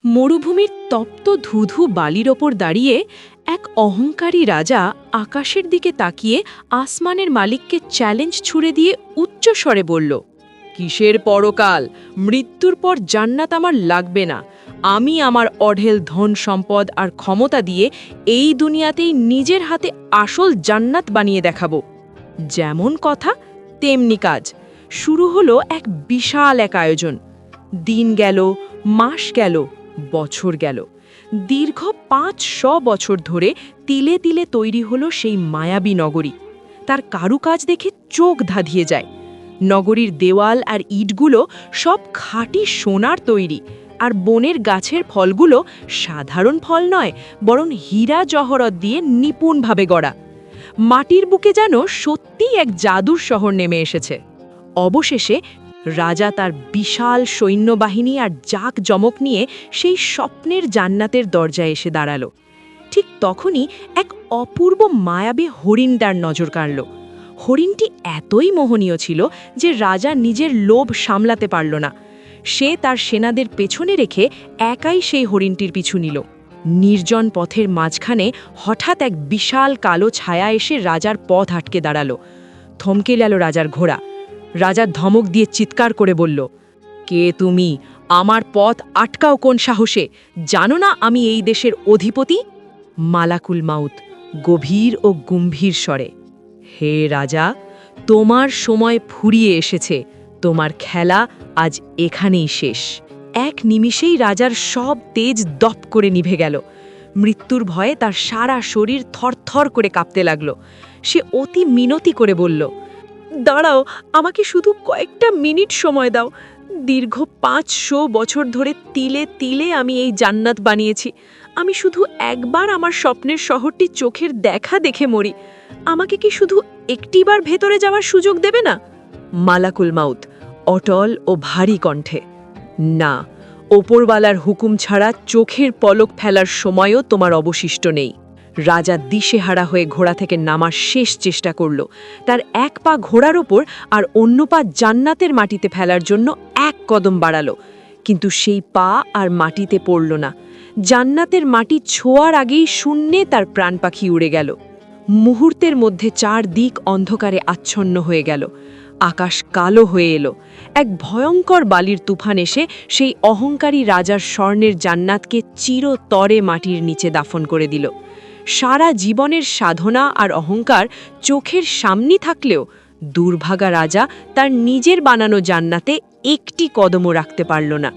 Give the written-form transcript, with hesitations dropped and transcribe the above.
মরুভূমির তপ্ত ধুধু বালির ওপর দাঁড়িয়ে এক অহংকারী রাজা আকাশের দিকে তাকিয়ে আসমানের মালিককে চ্যালেঞ্জ ছুড়ে দিয়ে উচ্চস্বরে বলল, কিসের পরকাল? মৃত্যুর পর জান্নাত আমার লাগবে না। আমি আমার অঢেল ধন সম্পদ আর ক্ষমতা দিয়ে এই দুনিয়াতেই নিজের হাতে আসল জান্নাত বানিয়ে দেখাবো। যেমন কথা তেমনি কাজ। শুরু হলো এক বিশাল এক আয়োজন। দিন গেল, মাস গেল, বছর গেল। দীর্ঘ ৫০০ বছর ধরে তিলে তিলে তৈরি হলো সেই মায়াবী নগরী। তার কারুকাজ দেখে চোখ ধাঁধিয়ে যায়। নগরীর দেওয়াল আর ইটগুলো সব খাঁটি সোনার তৈরি, আর বনের গাছের ফলগুলো সাধারণ ফল নয়, বরং হীরা জহরত দিয়ে নিপুণভাবে গড়া। মাটির বুকে যেন সত্যিই এক জাদুর শহর নেমে এসেছে। অবশেষে রাজা তার বিশাল সৈন্যবাহিনী আর জাঁকজমক নিয়ে সেই স্বপ্নের জান্নাতের দরজায় এসে দাঁড়ালো। ঠিক তখনই এক অপূর্ব মায়াবী হরিণ তার নজর কাড়ল। হরিণটি এতই মোহনীয় ছিল যে রাজা নিজের লোভ সামলাতে পারল না। সে তার সেনাদের পেছনে রেখে একাই সেই হরিণটির পিছু নিল। নির্জন পথের মাঝখানে হঠাৎ এক বিশাল কালো ছায়া এসে রাজার পথ আটকে দাঁড়ালো। থমকে গেল রাজার ঘোড়া। রাজা ধমক দিয়ে চিৎকার করে বলল, কে তুমি? আমার পথ আটকাও কোন সাহসে? জানো না আমি এই দেশের অধিপতি? মালাকুল মাউত গভীর ও গম্ভীর স্বরে, হে রাজা, তোমার সময় ফুরিয়ে এসেছে। তোমার খেলা আজ এখানেই শেষ। এক নিমিষেই রাজার সব তেজ দপ করে নিভে গেল। মৃত্যুর ভয়ে তার সারা শরীর থরথর করে কাঁপতে লাগল। সে অতি মিনতি করে বলল, দাঁড়াও, আমাকে শুধু কয়েকটা মিনিট সময় দাও। দীর্ঘ ৫০০ বছর ধরে তিলে তিলে আমি এই জান্নাত বানিয়েছি। আমি শুধু একবার আমার স্বপ্নের শহরটি চোখের দেখা দেখে মরি। আমাকে কি শুধু একটিবার ভেতরে যাওয়ার সুযোগ দেবে না? মালাকুল মাউত অটল ও ভারী কণ্ঠে, না, ওপরওয়ালার হুকুম ছাড়া চোখের পলক ফেলার সময়ও তোমার অবশিষ্ট নেই। রাজা দিশেহারা হয়ে ঘোড়া থেকে নামার শেষ চেষ্টা করল। তার এক পা ঘোড়ার ওপর আর অন্য পা জান্নাতের মাটিতে ফেলার জন্য এক কদম বাড়ালো, কিন্তু সেই পা আর মাটিতে পড়ল না। জান্নাতের মাটি ছোঁয়ার আগেই শূন্যে তার প্রাণ পাখি উড়ে গেল। মুহূর্তের মধ্যে চারদিক অন্ধকারে আচ্ছন্ন হয়ে গেল। আকাশ কালো হয়ে এলো। এক ভয়ঙ্কর বালির তুফান এসে সেই অহংকারী রাজার স্বর্ণের জান্নাতকে চিরতরে মাটির নিচে দাফন করে দিল। সারা জীবনের সাধনা আর অহংকার চোখের সামনে থাকলেও দুর্ভাগা রাজা তার নিজের বানানো জান্নাতে একটি কদমও রাখতে পারল না।